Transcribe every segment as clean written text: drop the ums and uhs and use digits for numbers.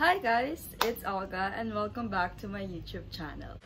Hi guys, it's Olga and welcome back to my YouTube channel.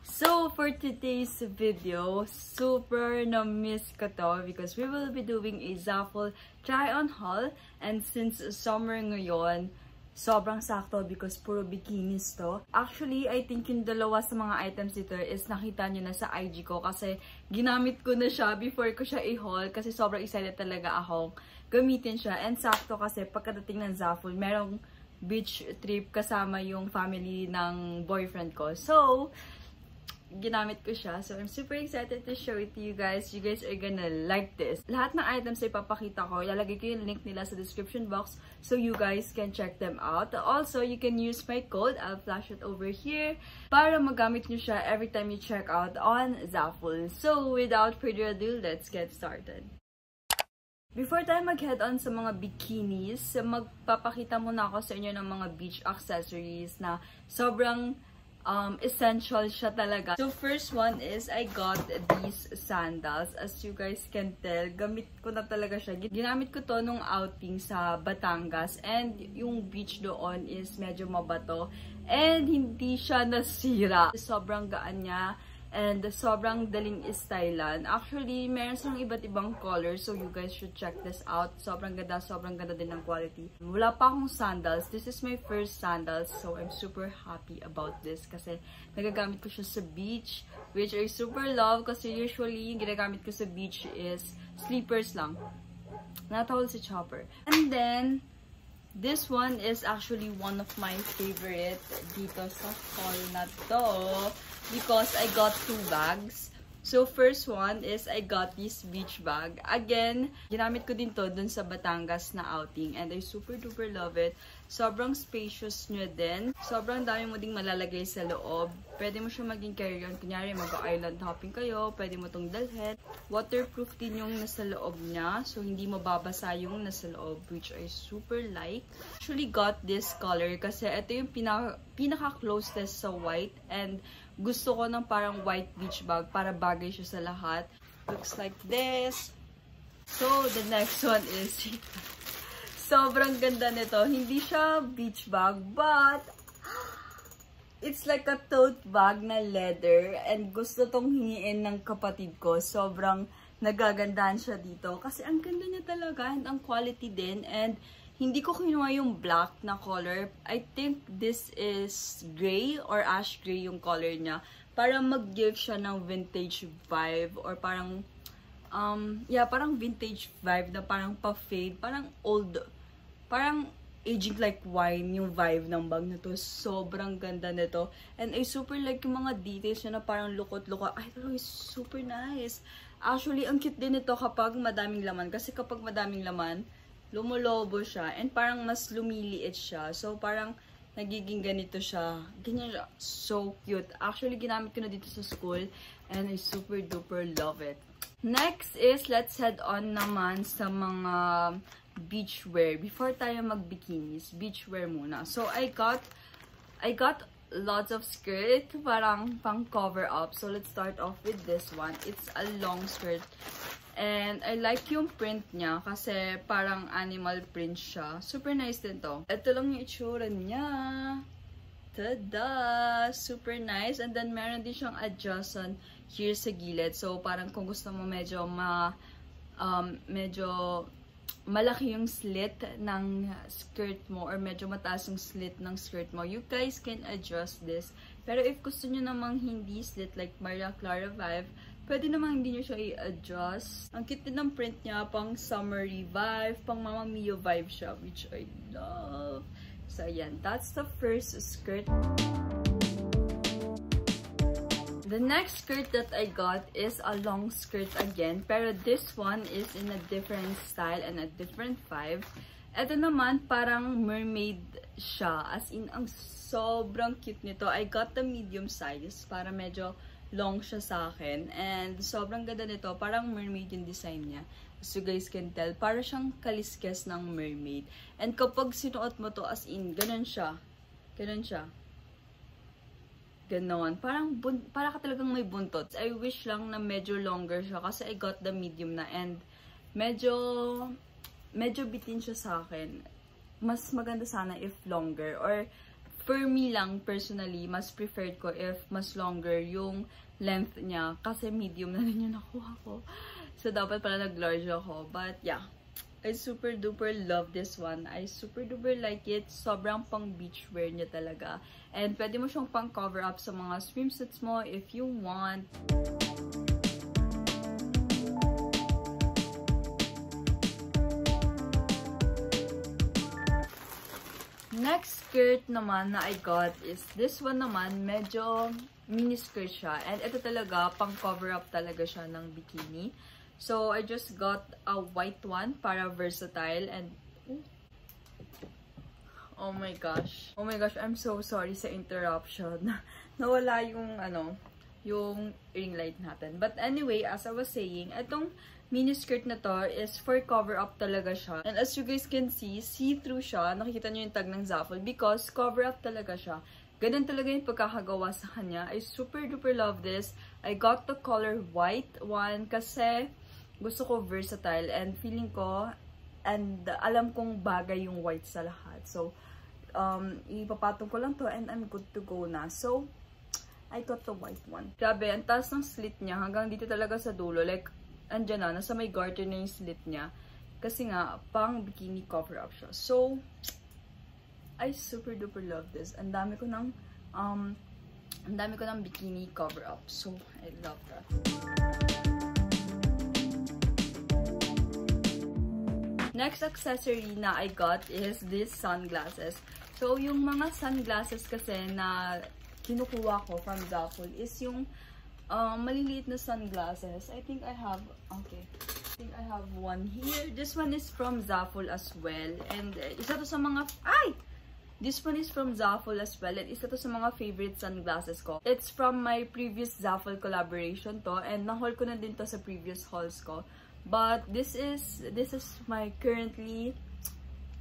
So for today's video, super na-miss ko to because we will be doing a Zaful try-on haul, and since summer ngayon, sobrang sakto because puro bikinis to. Actually, I think yung dalawa sa mga items dito is nakita nyo na sa IG ko kasi ginamit ko na siya before ko siya i-haul kasi sobrang excited talaga akong gamitin siya. And sakto kasi pagkadating ng Zaful, merong beach trip kasama yung family ng boyfriend ko. So, ginamit ko siya. So, I'm super excited to show it to you guys. You guys are gonna like this. Lahat ng items ay papakita ko. Ilalagay ko yung link nila sa description box so you guys can check them out. Also, you can use my code. I'll flash it over here para magamit nyo siya every time you check out on Zaful. So, without further ado, let's get started. Before tayo mag-head on sa mga bikinis, magpapakita muna ako sa inyo ng mga beach accessories na sobrang essential siya talaga. So, first one is, I got these sandals. As you guys can tell, gamit ko na talaga siya. Ginamit ko to nung outing sa Batangas. And yung beach doon is medyo mabato. And hindi siya nasira. Sobrang gaan niya. And sobrang daling stylan. Actually, meron silang iba't ibang colors. So, you guys should check this out. Sobrang ganda din ng quality. Wala pa akong sandals. This is my first sandals. So, I'm super happy about this. Kasi, nagagamit ko siya sa beach. Which I super love. Kasi, usually, yung ginagamit ko sa beach is slippers lang. Natawal si Chopper. And then, this one is actually one of my favorite dito sa haul na to. Because I got two bags. So, first one is I got this beach bag. Again, ginamit ko din to dun sa Batangas na outing. And I super duper love it. Sobrang spacious nyo din. Sobrang dami mo ding malalagay sa loob. Pwede mo siya maging carry-on. Kunyari, mag-island hopping kayo. Pwede mo tong dalhin. Waterproof din yung nasa loob niya. So, hindi mababasa yung nasa loob. Which I super like. Actually got this color kasi ito yung pinaka-closest sa white. And gusto ko ng parang white beach bag para bagay siya sa lahat. Looks like this. So, the next one is sobrang ganda nito. Hindi siya beach bag, but it's like a tote bag na leather. And gusto tong hingiin ng kapatid ko. Sobrang nagagandahan siya dito. Kasi ang ganda niya talaga. And ang quality din. And hindi ko kinuha yung black na color. I think this is gray or ash gray yung color niya. Para mag-give siya ng vintage vibe. Or parang, parang vintage vibe na parang pa-fade. Parang old. Parang aging like wine yung vibe ng bag na to. Sobrang ganda nito. And I super like yung mga details niya na parang lukot-lukot. I thought it was super nice. Actually, ang cute din nito kapag madaming laman. Kasi kapag madaming laman, lumulobo siya. And parang mas lumiliit siya. So, parang nagiging ganito siya. Ganyan siya. So cute. Actually, ginamit ko na dito sa school. And I super duper love it. Next is, let's head on naman sa mga beachwear. Before tayo mag-bikinis, beachwear muna. So, I got lots of skirt. Parang pang cover up. So, let's start off with this one. It's a long skirt. And I like yung print niya kasi parang animal print siya. Super nice din to. Ito lang yung itsura niya. Tada! Super nice. And then meron din siyang adjustment here sa gilid. So parang kung gusto mo medyo malaki yung slit ng skirt mo or medyo mataas yung slit ng skirt mo, you guys can adjust this. Pero if gusto nyo namang hindi slit like Maria Clara vibe, pwede namang hindi nyo siya i-adjust. Ang cute din ng print niya, pang summery vibe, pang Mamma Mia vibe siya, which I love. So, ayan. That's the first skirt. The next skirt that I got is a long skirt again. Pero this one is in a different style and a different vibe. Ito naman, parang mermaid siya. As in, ang sobrang cute nito. I got the medium size para medyo long siya sa akin. And sobrang ganda nito. Parang mermaid yung design niya. As you guys can tell, para siyang kaliskes ng mermaid. And kapag sinuot mo to, as in, ganun siya. Ganun siya. Ganon. Para ka talagang may buntot. I wish lang na medyo longer siya kasi I got the medium na and medyo bitin siya sa akin. Mas maganda sana if longer. Or for me lang, personally, mas preferred ko if mas longer yung length niya. Kasi medium na rin yung nakuha ko. So, dapat pala nag-large ako. But, yeah. I super duper love this one. I super duper like it. Sobrang pang beachwear niya talaga. And pwede mo siyang pang cover up sa mga swimsuits mo if you want. Next skirt naman na I got is this one naman. Medyo mini skirt siya. And ito talaga, pang cover up talaga siya ng bikini. So, I just got a white one para versatile and oh my gosh. Oh my gosh, I'm so sorry sa interruption. Nawala yung ring light natin. But anyway, as I was saying, itong mini skirt na to is for cover up talaga siya. And as you guys can see-through siya. Nakikita nyo yung tag ng Zaful because cover up talaga siya. Ganun talaga yung pagkakagawa sa kanya. I super duper love this. I got the color white one kasi gusto ko versatile and feeling ko and alam kong bagay yung white sa lahat. So, ipapatong ko lang to and I'm good to go na. So, I got the white one. Grabe, ang taas ng slit niya hanggang dito talaga sa dulo. Like, andyan na, nasa may garter na yung slit niya. Kasi nga, pang bikini cover up siya. So, I super duper love this. Ang dami ko ng bikini cover up. So, I love that. Next accessory na I got is these sunglasses. So, yung mga sunglasses kasi na kinukuha ko from Zaful is yung maliliit na sunglasses. I think I have one here. This one is from Zaful as well. And isa to sa mga... This one is from Zaful as well. And isa to sa mga favorite sunglasses ko. It's from my previous Zaful collaboration to. And na-haul ko na din to sa previous hauls ko. But this is my currently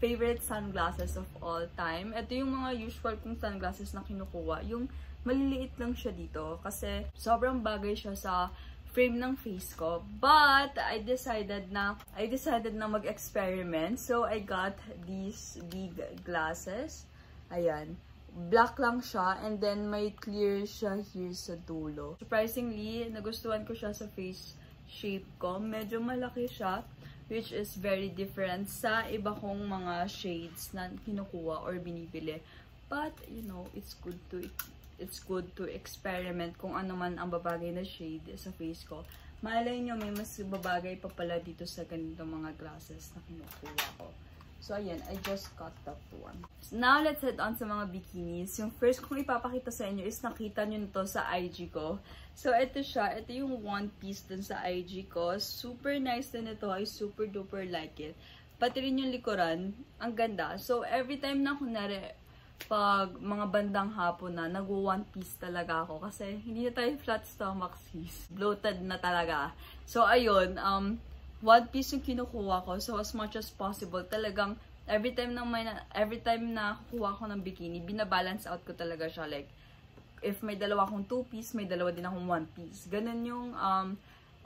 favorite sunglasses of all time. Ito yung mga usual kong sunglasses na kinukuha. Yung maliliit lang siya dito. Kasi sobrang bagay siya sa frame ng face ko. But I decided na mag-experiment. So I got these big glasses. Ayan. Black lang siya and then may clear siya here sa dulo. Surprisingly, nagustuhan ko siya sa face shape ko. Medyo malaki siya, which is very different sa iba kong mga shades na kinukuha or binibili. But, you know, it's good to experiment kung ano man ang babagay na shade sa face ko. Malay nyo, may mas babagay pa pala dito sa ganitong mga glasses na kinukuha ko. So, ayan, I just got that one. So, now, let's head on sa mga bikinis. Yung first kong ipapakita sa inyo is nakita nyo nito sa IG ko. So, ito siya. Ito yung one piece dun sa IG ko. Super nice din ito. I super duper like it. Pati rin yung likuran. Ang ganda. So, every time na kunwari, pag mga bandang hapon na, nag-one piece talaga ako. Kasi, hindi na tayo flat stomach sis. Bloated na talaga. So, ayun. One piece yung kinukuha ko. So, as much as possible, talagang every time na kukuha ko ng bikini, binabalance out ko talaga siya. Like, if may dalawa akong two-piece, may dalawa din akong one-piece. Ganun yung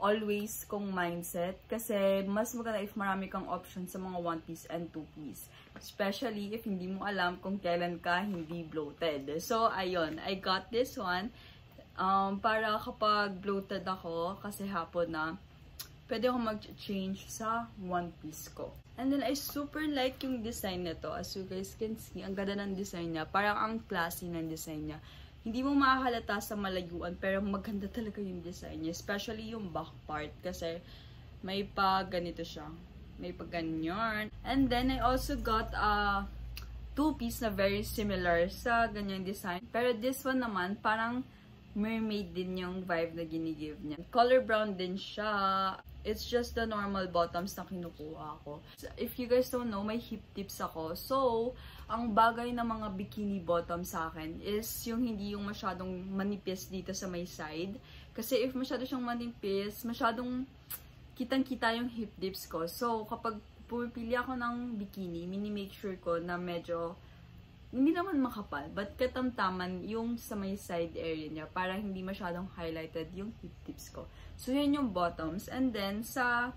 always kong mindset. Kasi, mas maganda if marami kang option sa mga one-piece and two-piece. Especially if hindi mo alam kung kailan ka hindi bloated. So, ayun. I got this one. Para kapag bloated ako, kasi hapon na, pwede ako mag-change sa one piece ko. And then, I super like yung design nito. As you guys can see, ang ganda ng design niya. Parang ang classy ng design niya. Hindi mo makahalata sa malayuan, pero maganda talaga yung design niya. Especially yung back part. Kasi, may pa ganito siya. May pa ganyan. And then, I also got a two-piece na very similar sa ganyang design. Pero this one naman, parang mermaid din yung vibe na ginigive niya. Color brown din siya. It's just the normal bottoms na kinukuha ko. If you guys don't know, may hip tips ako. So, ang bagay na mga bikini bottom sa akin is yung hindi yung masyadong manipis dito sa may side. Kasi if masyado siyang manipis, masyadong kitang-kita yung hip dips ko. So, kapag pumipili ako ng bikini, mini-make sure ko na medyo hindi naman makapal, but katamtaman yung sa may side area niya para hindi masyadong highlighted yung hip tips ko. So, yun yung bottoms. And then, sa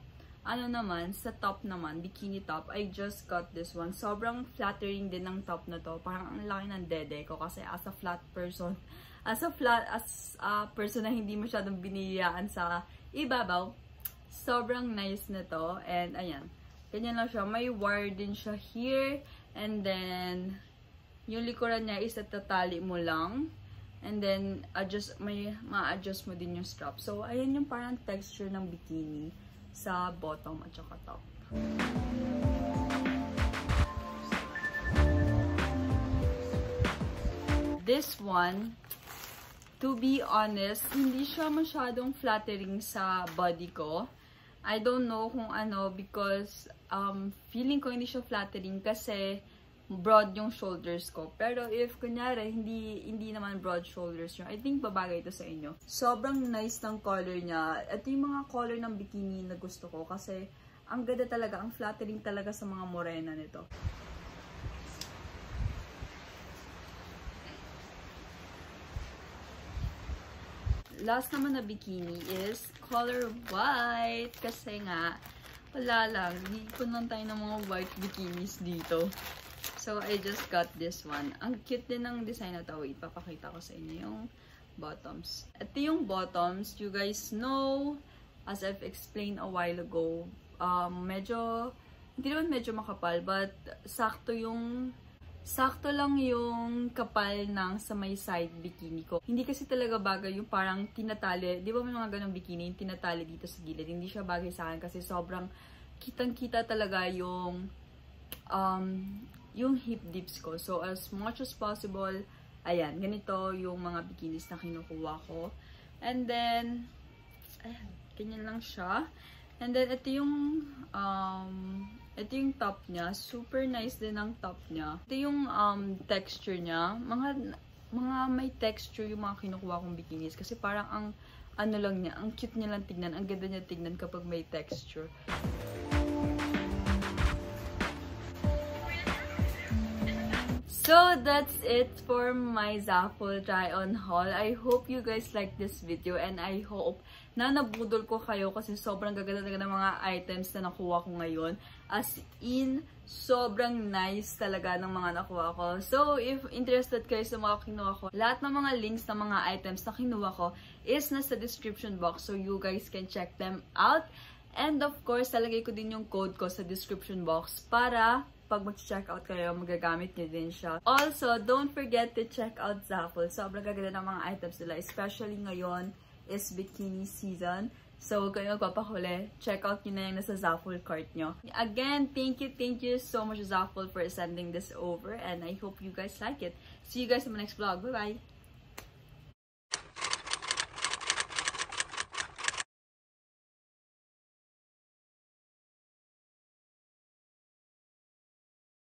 sa top naman, bikini top, I just got this one. Sobrang flattering din ng top na to. Parang ang laki ng dede ko kasi as a person na hindi masyadong biniyayaan sa ibabaw, sobrang nice na to. And, ayan. Ganyan lang siya. May wire din siya here. And then, yung likuran niya is tatali mo lang. And then, ma-adjust mo din yung strap. So, ayan yung parang texture ng bikini sa bottom at saka top. This one, to be honest, hindi siya masyadong flattering sa body ko. I don't know kung ano because feeling ko hindi siya flattering kasi broad yung shoulders ko. Pero if kunyari hindi naman broad shoulders nyo, I think babagay ito sa inyo. Sobrang nice ng color niya. Ito yung mga color ng bikini na gusto ko kasi ang ganda talaga, ang flattering talaga sa mga morena nito. Last naman na bikini is color white kasi nga wala lang, ipon lang tayo ng mga white bikinis dito. So, I just got this one. Ang cute din ng design na to. Wait, papakita ko sa inyo yung bottoms. Ito yung bottoms. You guys know, as I've explained a while ago, hindi naman medyo makapal, but sakto lang yung kapal ng sa may side bikini ko. Hindi kasi talaga bagay yung parang tinatali. Di ba may mga ganong bikini, yung tinatali dito sa gilid. Hindi siya bagay sa akin kasi sobrang kitang-kita talaga yung hip dips ko. So, as much as possible, ayan, ganito yung mga bikinis na kinukuha ko. And then, ayan, ganyan lang siya. And then, ito yung top niya. Super nice din ang top niya. Ito yung texture niya. Mga may texture yung mga kinukuha kong bikinis. Kasi parang ang cute niya lang tignan. Ang ganda niya tignan kapag may texture. So, that's it for my Zaful try-on haul. I hope you guys like this video and I hope na nabudol ko kayo kasi sobrang gaganda ng mga items na nakuha ko ngayon. As in, sobrang nice talaga ng mga nakuha ko. So, if interested kayo sa mga kinuha ko, lahat ng mga links ng mga items na kinuha ko is nasa description box so you guys can check them out. And of course, talagay ko din yung code ko sa description box para pag mag-check out kayo, magagamit nyo din siya. Also, don't forget to check out Zaful. Sobrang gaganda ng mga items nila. Especially ngayon is bikini season. So, huwag kayo magpapahuli. Check out nyo na yung nasa Zaful cart nyo. Again, thank you so much Zaful for sending this over. And I hope you guys like it. See you guys in my next vlog. Bye-bye!